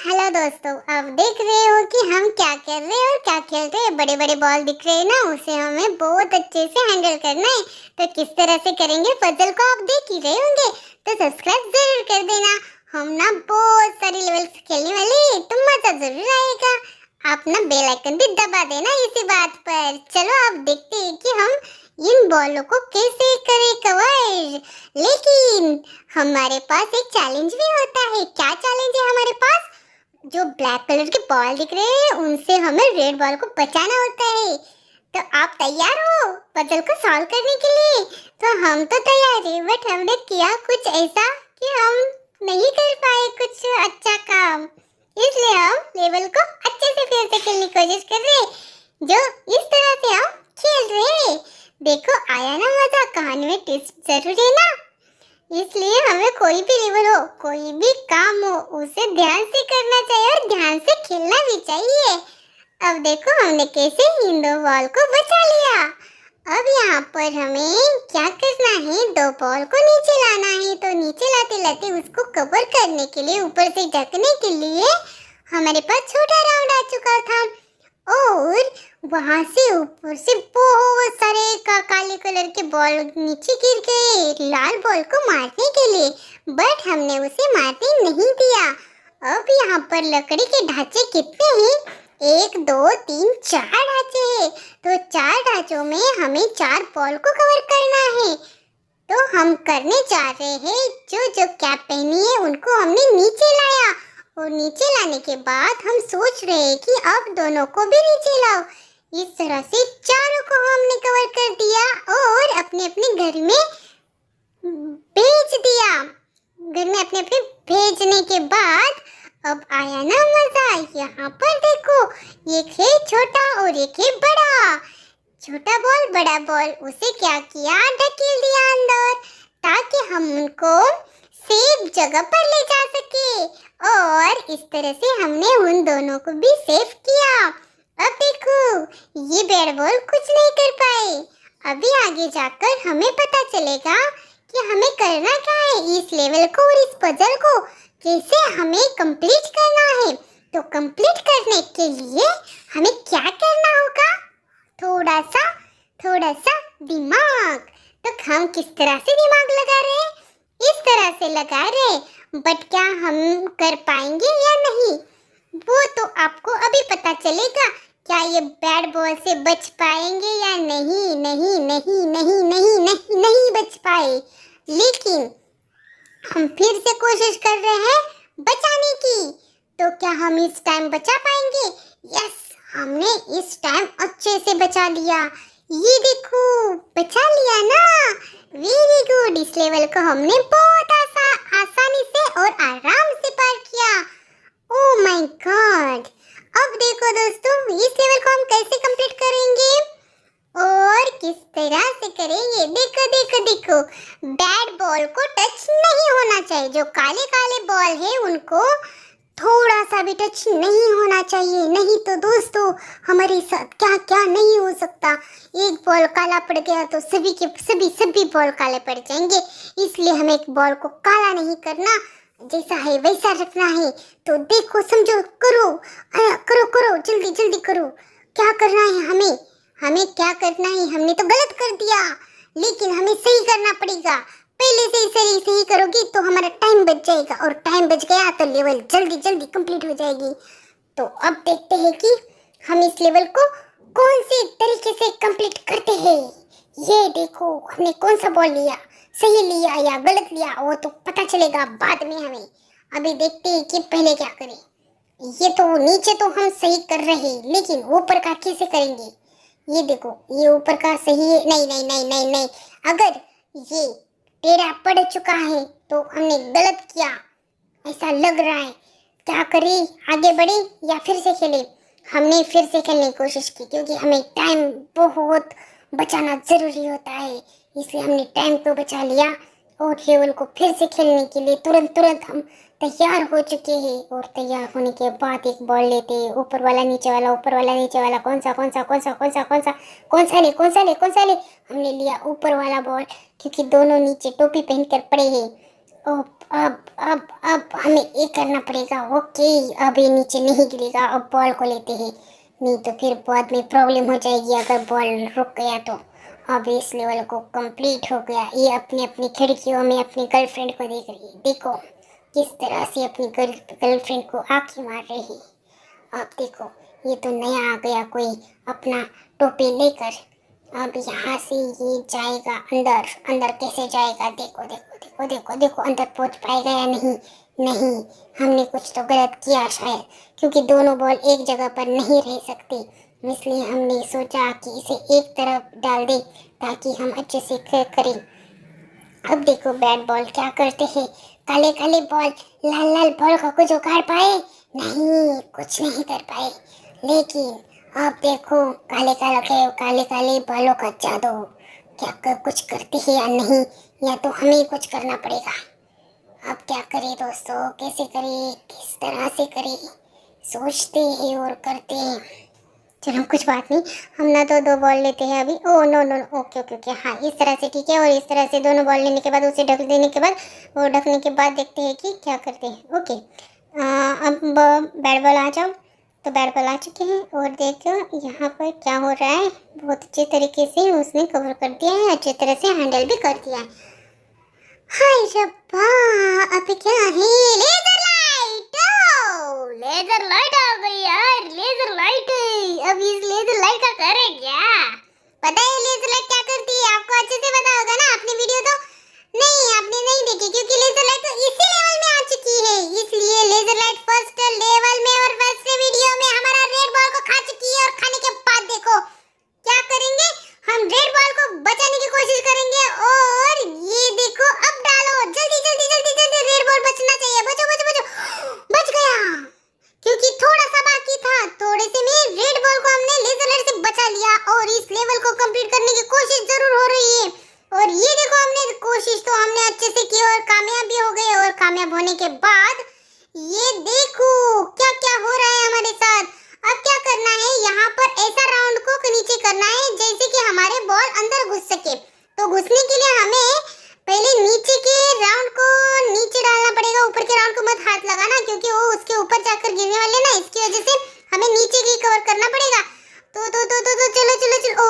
Hello दोस्तों, अब देख रहे हो कि हम क्या कर रहे हैं और क्या खेल रहे हैं। बड़े बड़े बॉल दिख रहे हैं ना, उसे हमें बहुत अच्छे से हैंडल करना है। तो किस तरह से करेंगे पजल को आप देख ही रहे होंगे, तो सब्सक्राइब जरूर कर देना। हम ना बहुत सारी लेवल्स खेलने वाले हैं, तो मजा जरूर आएगा। आप ना बेल आइकन भी दबा देना इसी बात पर। चलो आप देखते हैं कि हम इन बॉलों को कैसे करें कवर। लेकिन हमारे पास एक चैलेंज भी होता है। क्या चैलेंज है हमारे पास? जो ब्लैक कलर के बॉल दिख रहे हैं उनसे हमें रेड बॉल को बचाना होता है। तो आप तैयार हो पजल को सॉल्व करने के लिए? तो हम तो तैयार हैं, बट हमने किया कुछ ऐसा कि हम नहीं कर पाए कुछ अच्छा काम। इसलिए हम लेवल को अच्छे से फिर से खेलने की कोशिश कर रहे हैं, जो इस तरह से हम खेल रहे हैं। देखो आया ना मजा? कहानी में ट्विस्ट जरूर है ना। इसलिए हमें कोई भी लेवल हो, कोई भी काम हो, उसे ध्यान से करना चाहिए और ध्यान से खेलना भी चाहिए। अब देखो हमने कैसे इन दो बॉल को बचा लिया। अब यहाँ पर हमें क्या करना है, दो बॉल को नीचे लाना है। तो नीचे लाते लाते उसको कवर करने के लिए, ऊपर से ढकने के लिए हमारे पास छोटा राउंड आ चुका था। और वहां से ऊपर से बहुत सारे काले कलर के बॉल नीचे गिर गए लाल बॉल को मारने के लिए, बट हमने उसे मारने नहीं दिया। अब यहाँ पर लकड़ी के ढांचे कितने हैं? 1 2 3 4 ढांचे हैं। तो 4 ढांचों में हमें 4 बॉल को कवर करना है। तो हम करने जा रहे हैं, जो जो कैप पहनी है उनको हमने नीचे लाया। और नीचे लाने के बाद हम सोच रहे हैं कि अब दोनों को भी नीचे लाओ। इस तरह से चारों को हमने कवर कर दिया और अपने अपने घर में भेज दिया। घर में अपने अपने भेजने के बाद अब आया ना मजा। यहाँ पर देखो, एक है छोटा और एक है बड़ा। छोटा बॉल बड़ा बॉल उसे क्या किया, ढकेल दिया अंदर, ताकि हम उनको सेफ जगह पर ले जा सके। और इस तरह से हमने उन दोनों को भी सेफ किया। अब देखो ये बैट बॉल कुछ नहीं कर पाए। अभी आगे जाकर हमें पता चलेगा कि हमें करना क्या है, इस लेवल को और इस पजल को कैसे हमें कंप्लीट करना है। तो कंप्लीट करने के लिए हमें क्या करना होगा? थोड़ा सा दिमाग। तो हम किस तरह से दिमाग लगा रहे हैं? इस तरह से लगा रहे, बट क्या हम कर पाएंगे या नहीं, वो तो आपको अभी पता चलेगा। क्या ये बैट बॉल से बच पाएंगे या नहीं? नहीं नहीं नहीं नहीं नहीं नहीं बच पाए। लेकिन हम फिर से कोशिश कर रहे हैं बचाने की। तो क्या हम इस टाइम बचा पाएंगे? यस, हमने इस टाइम अच्छे से बचा लिया। ये देखो बचा लिया ना, वेरी गुड। इस लेवल को हमने बहुत आसानी से और आराम से पार किया। Oh my God. अब देखो दोस्तों, इस लेवल को हम कैसे कंप्लीट करेंगे और किस तरह से करेंगे। देखो देखो देखो, बैट बॉल को टच नहीं होना चाहिए। जो काले काले बॉल है उनको थोड़ा सा भी टच नहीं होना चाहिए, नहीं तो दोस्तों हमारे साथ क्या क्या नहीं हो सकता। एक बॉल काला पड़ गया तो सभी के सभी बॉल काले पड़ जाएंगे। इसलिए हमें एक बॉल को काला नहीं करना, जैसा है वैसा रखना है। तो देखो, समझो, करो करो करो, जल्दी जल्दी करो। क्या करना है हमें क्या करना है? हमने तो गलत कर दिया, लेकिन हमें सही करना पड़ेगा। पहले से ही सही करोगी तो हमारा टाइम बच जाएगा, और टाइम बच गया तो लेवल जल्दी जल्दी कंप्लीट हो जाएगी। तो अब देखते हैं कि हम इस लेवल को कौन से तरीके से कंप्लीट करते हैं। ये देखो हमने कौन सा बॉल लिया, सही लिया या गलत लिया, वो तो पता चलेगा बाद में हमें। अभी देखते हैं कि पहले क्या करें। ये तो नीचे तो हम सही कर रहे हैं, लेकिन ऊपर का कैसे करेंगे? ये देखो, ये ऊपर का सही है। नहीं नहीं नहीं नहीं नहीं, अगर ये टेढ़ा पड़ चुका है तो हमने गलत किया, ऐसा लग रहा है। क्या करें, आगे बढ़े या फिर से खेलें? हमने फिर से खेलने की कोशिश की, क्योंकि हमें टाइम बहुत बचाना जरूरी होता है। इसलिए हमने टाइम तो बचा लिया और लेवल को फिर से खेलने के लिए तुरंत हम तैयार हो चुके हैं। और तैयार होने के बाद एक बॉल लेते हैं, ऊपर वाला नीचे वाला, ऊपर वाला नीचे वाला, कौन सा ले। हमने लिया ऊपर वाला बॉल, क्योंकि दोनों नीचे टोपी पहनकर पड़े हैं। अब हमें ये करना पड़ेगा। ओके, अब ये नीचे नहीं गिरेगा। अब बॉल को लेते हैं, नहीं तो फिर बाद में प्रॉब्लम हो जाएगी अगर बॉल रुक गया तो। अब इस लेवल को कंप्लीट हो गया। ये अपनी अपनी खिड़कियों में अपनी गर्लफ्रेंड को देख रही है। देखो किस तरह से अपनी गर्लफ्रेंड को आंखें मार रही है। अब देखो, ये तो नया आ गया कोई अपना टोपी लेकर। अब यहाँ से ये जाएगा अंदर। अंदर कैसे जाएगा? देखो देखो देखो देखो देखो, अंदर पहुँच पाएगा या नहीं? नहीं, हमने कुछ तो गलत किया शायद, क्योंकि दोनों बॉल एक जगह पर नहीं रह सकते। इसलिए हमने सोचा कि इसे एक तरफ डाल दे ताकि हम अच्छे से करें। अब देखो बैट बॉल क्या करते हैं। काले काले बॉल लाल लाल बॉल का कुछ उखाड़ पाए? नहीं, कुछ नहीं कर पाए। लेकिन अब देखो काले काले बालों का जादू क्या कुछ करते हैं या नहीं, या तो हमें कुछ करना पड़ेगा। अब क्या करें दोस्तों, कैसे करें, किस तरह से करें? सोचते हैं और करते हैं। चलो कुछ बात नहीं, हम ना तो दो बॉल लेते हैं अभी। Oh no no, okay okay okay, हाँ इस तरह से ठीक है। और इस तरह से दोनों बॉल लेने के बाद उसे ढक देने के बाद, वो ढकने के बाद देखते हैं कि क्या करते हैं। ओके, अब बैट बॉल आ जाओ। तो बैट बॉल आ चुके हैं और देखो यहाँ पर क्या हो रहा है। बहुत अच्छे तरीके से उसने कवर कर दिया है, अच्छी तरह से हैंडल भी कर दिया है। हाय रब्बा, अब क्या है? Laser light! लेजर लाइट आ गई यार, लेजर लाइट। अब इस लेजर लाइट का करें क्या? पता है लेजर लाइट क्या करती है? आपको अच्छे से पता होगा ना, आपने वीडियो तो नहीं, आपने नहीं देखी, क्योंकि लेजर लाइट तो इसी लेवल में आ चुकी है। इसलिए लेजर लाइट फर्स्ट लेवल में और फर्स्ट वीडियो में हमारा रेड बॉल को खा चुकी है। और खाने के बाद देखो क्या करेंगे, हम रेड बॉल को बचाने की कोशिश करेंगे। और ये देखो, अब डालो, जल्दी जल्दी जल्दी जल्दी, रेड बॉल बचना चाहिए। बचो बचो बचो, बच गया, क्योंकि थोड़ा सा बाकी था। थोड़े से में रेड बॉल को हमने लेजर लाइट से बचा लिया और इस लेवल को कंप्लीट करने की कोशिश जरूर हो रही है। और ये देखो, हमने कोशिश तो हमने अच्छे से की और कामयाब भी हो गए। और कामयाब होने के बाद ये देखो क्या क्या हो रहा है हमारे साथ। अब क्या करना है, यहाँ पर ऐसा राउंड को नीचे करना है जैसे कि हमारे बॉल अंदर घुस सके। तो घुसने के लिए हमें पहले नीचे के राउंड को नीचे डालना पड़ेगा। ऊपर के राउंड को मत हाथ लगाना, क्योंकि वो उसके ऊपर जाकर गिरने वाले ना, इसकी वजह से हमें नीचे की कवर करना पड़ेगा। तो चलो चलो चलो। Oh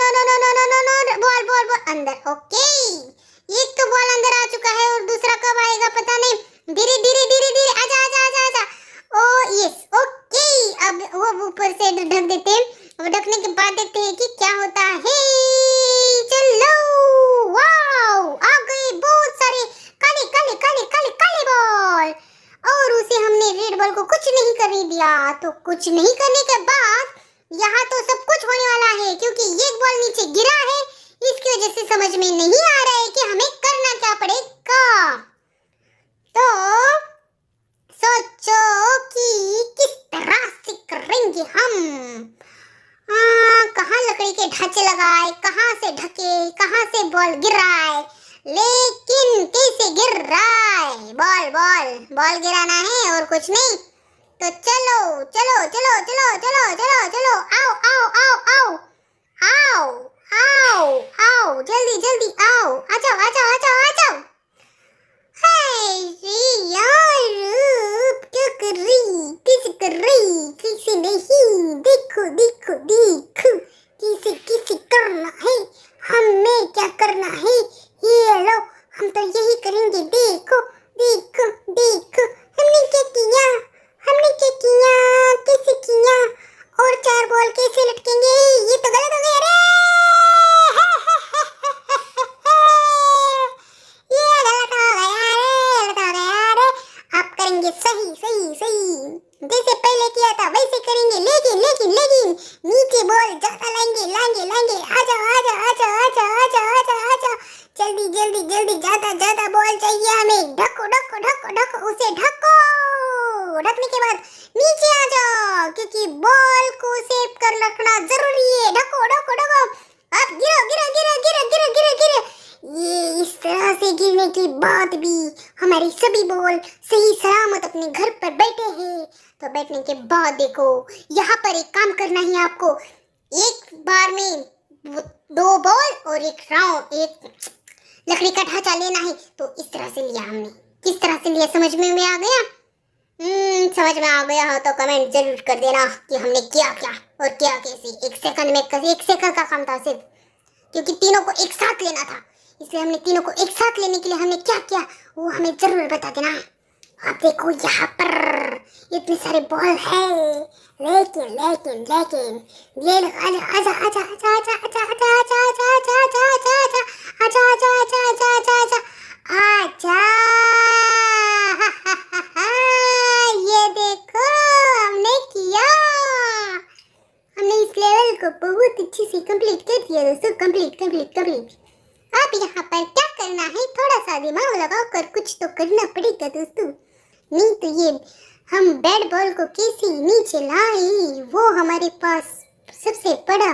no no no no no no no, ball ball ball अंदर। ओके, एक तो बॉल अंदर आ चुका है और दूसरा कब आएगा पता नहीं। धीरे धीरे धीरे धीरे, आजा आजा आजा आजा। ओ यस, ओके, अब वो ऊपर से ढक देते हैं। और ढकने के बाद देखते हैं कि क्या होता है। चलो, वाओ, आ गए बहुत सारे काले काले काले काले काले बॉल। और उसे हमने रेड बॉल को कुछ नहीं करने दिया। तो कुछ नहीं करने के बाद यहाँ तो सब कुछ होने वाला है, क्योंकि एक बॉल नीचे गिरा है। इसकी वजह से समझ में नहीं आ रहा है कि हमें करना क्या पड़ेगा। तो सोचो कि किस तरह से करेंगे हम। कहाँ लकड़ी के ढांचे लगाए, कहाँ से ढके, कहाँ से बॉल गिराए, लेकिन कैसे गिर रहा है बॉल? बॉल बॉल गिराना है और कुछ नहीं। तो चलो चलो चलो चलो चलो चलो चलो, आओ आओ आओ आओ आओ आओ आओ, जल्दी जल्दी आओ, आ जाओ आ जाओ आ जाओ आ जाओ। यार क्या कर रही, कैसे कर रही, कैसे नहीं, देखो देखो देखो, कैसे कैसे करना है, हमें क्या करना है। ये लो, हम तो यही करेंगे। देखो देखो देखो, हमने क्या किया, हमने क्या किया, कैसे किया। और चार बॉल कैसे लटकेंगे, ये तो गलत हो गया रे। सही सही सही, जैसे पहले किया था वैसे करेंगे। लेकिन लेकिन लेकिन नीचे बॉल ज्यादा लाएंगे लाएंगे लाएंगे। आ जाओ आ जाओ आ जाओ आ जाओ आ जाओ आ जाओ आ जाओ, जल्दी जल्दी जल्दी, ज्यादा ज्यादा बॉल चाहिए हमें। ढको ढको ढको ढको, उसे ढको। ढकने के बाद नीचे आ जाओ, क्योंकि बॉल को सेव कर रखना जरूरी है। ढको ढको ढको, अब गिरो गिरो गिरो गिरो गिरो गिरो गिरो। ये इस तरह से गिरने के बाद भी हमारे सभी बॉल सही सलामत अपने घर पर बैठे हैं। तो बैठने के बाद देखो, यहाँ पर एक काम करना है आपको। एक बार में दो बॉल और एक राउंड, एक लकड़ी का ढांचा लेना है तो इस तरह से लिया हमने। किस तरह से लिया समझ में आ गया? समझ में आ गया हो तो कमेंट जरूर कर देना कि हमने किया क्या और क्या कैसे। एक सेकंड का काम था सिर्फ, क्योंकि तीनों को एक साथ लेना था, इसलिए हमने तीनों को एक साथ लेने के लिए हमने क्या किया वो हमें जरूर बता देना। आप देखो यहाँ पर इतने सारे बॉल है, लेकिन लेकिन लेकिन ये आजा आजा आजा आजा आजा आजा आजा आजा आजा आजा आजा आजा आजा आजा आजा आजा आजा आजा। ये देखो हमने किया, हमने इस लेवल को बहुत अच्छे से कंप्लीट कर दिया दोस्तों। कंप्लीट। अब यहाँ पर क्या करना है, थोड़ा सा दिमाग लगाओ कर कुछ तो करना पड़ेगा दोस्तों, नहीं तो ये हम बैट बॉल को कैसे नीचे लाए वो हमारे पास सबसे बड़ा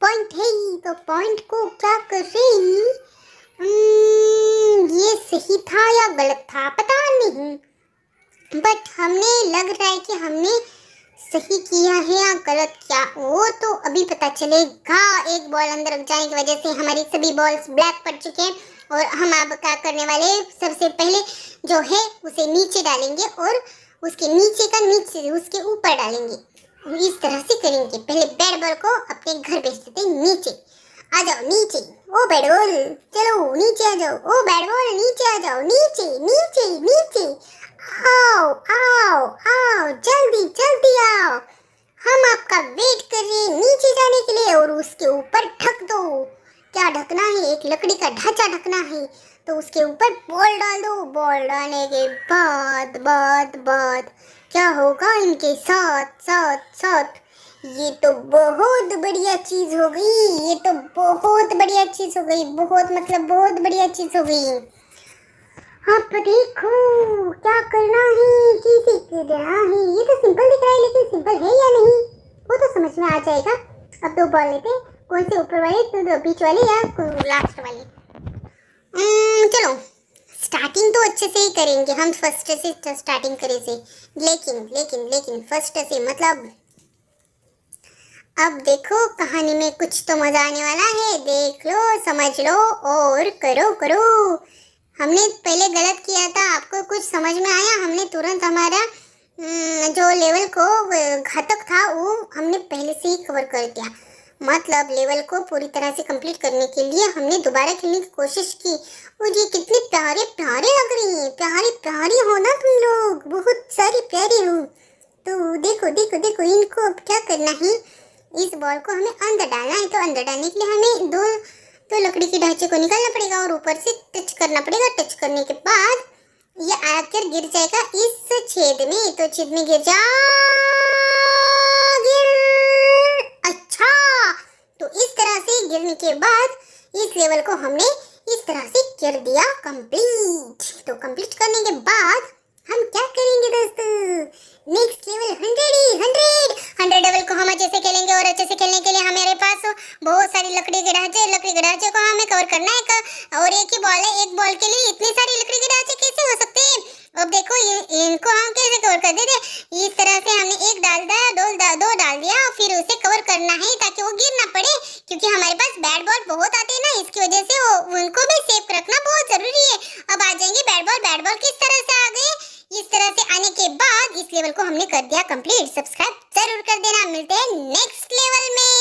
पॉइंट है। तो पॉइंट को क्या करें, ये सही था या गलत था पता नहीं, बट हमने लग रहा है कि हमने सही किया है या गलत किया वो तो अभी पता चलेगा। एक बॉल अंदर जाने की वजह से हमारी सभी बॉल्स ब्लैक पड़ चुके हैं और हम अब क्या करने वाले, सबसे पहले जो है उसे नीचे डालेंगे और उसके नीचे का नीचे उसके ऊपर डालेंगे। इस तरह से करेंगे। पहले बैट बॉल को अपने घर भेज देते हैं नीचे। आ जाओ नीचे, ओ बैट बॉल चलो नीचे आ जाओ, ओ बैट बॉल नीचे आ जाओ, नीचे नीचे नीचे आओ आओ आओ, जल्दी जल्दी आओ, हम आपका वेट कर रहे हैं नीचे जाने के लिए। और उसके ऊपर ढक दो, क्या ढकना है, एक लकड़ी का ढांचा ढकना है, तो उसके ऊपर बॉल डाल दो। बॉल डालने के बाद बाद बाद क्या होगा इनके साथ साथ साथ, ये तो बहुत बढ़िया चीज हो गई, ये तो बहुत बढ़िया चीज हो गई, बहुत मतलब बहुत बढ़िया चीज हो गई। आप देखो क्या करना है, कैसे करना है, ये तो सिंपल दिख रहा है लेकिन सिंपल है या नहीं वो तो समझ में आ जाएगा। अब दो बॉल लेते हैं, कौन से ऊपर वाले, तो बीच वाले या लास्ट वाले। चलो स्टार्टिंग तो अच्छे से ही करेंगे हम, फर्स्ट से स्टार्टिंग करें से, लेकिन लेकिन लेकिन फर्स्ट से मतलब अब देखो कहानी में कुछ तो मजा आने वाला है। देख लो, समझ लो और करो करो। हमने पहले गलत किया था, आपको कुछ समझ में आया, हमने तुरंत हमारा जो लेवल को घातक था वो हमने पहले से ही कवर कर दिया। मतलब लेवल को पूरी तरह से कंप्लीट करने के लिए हमने दोबारा खेलने की कोशिश की। और ये कितने प्यारे प्यारे लग रही हैं, प्यारी प्यारी हो ना तुम लोग, बहुत सारी प्यारी हो। तो देखो देखो देखो, इनको अब क्या करना है, इस बॉल को हमें अंदर डालना है। तो अंदर डालने के लिए हमें दो लकड़ी के ढांचे को निकालना पड़ेगा और ऊपर से टच करना पड़ेगा। टच करने के बाद ये आकर गिर जाएगा इस छेद में, तो छेद में गिर जा अच्छा। तो इस तरह से गिरने के बाद इस लेवल को हमने इस तरह से कर दिया कंप्लीट। तो कंप्लीट करने के बाद हम क्या करेंगे दोस्तों, नेक्स्ट लेवल 100 लेवल को हम अच्छे से खेलेंगे। और अच्छे से खेलने के लिए हमारे पास बहुत सारी लकड़ी के ढांचे को हमें कवर करना है। और एक ही बॉल है, एक बॉल के लिए इतने सारे लकड़ी के ढांचे कैसे हो सकते हैं। अब देखो इनको हम कैसे कवर कर देते, इस तरह से हमने एक डाल दिया, दो डाल दिया, फिर उसे कवर करना है ताकि वो गिर ना पड़े, क्योंकि हमारे पास बैट बॉल बहुत आते हैं ना, इसकी वजह से उनको भी सेफ रखना बहुत जरूरी है। अब आ जाएंगे बैट बॉल किस तरह से आ गए। इस तरह से आने के बाद इस लेवल को हमने कर दिया कंप्लीट। सब्सक्राइब जरूर कर देना, मिलते हैं नेक्स्ट लेवल में।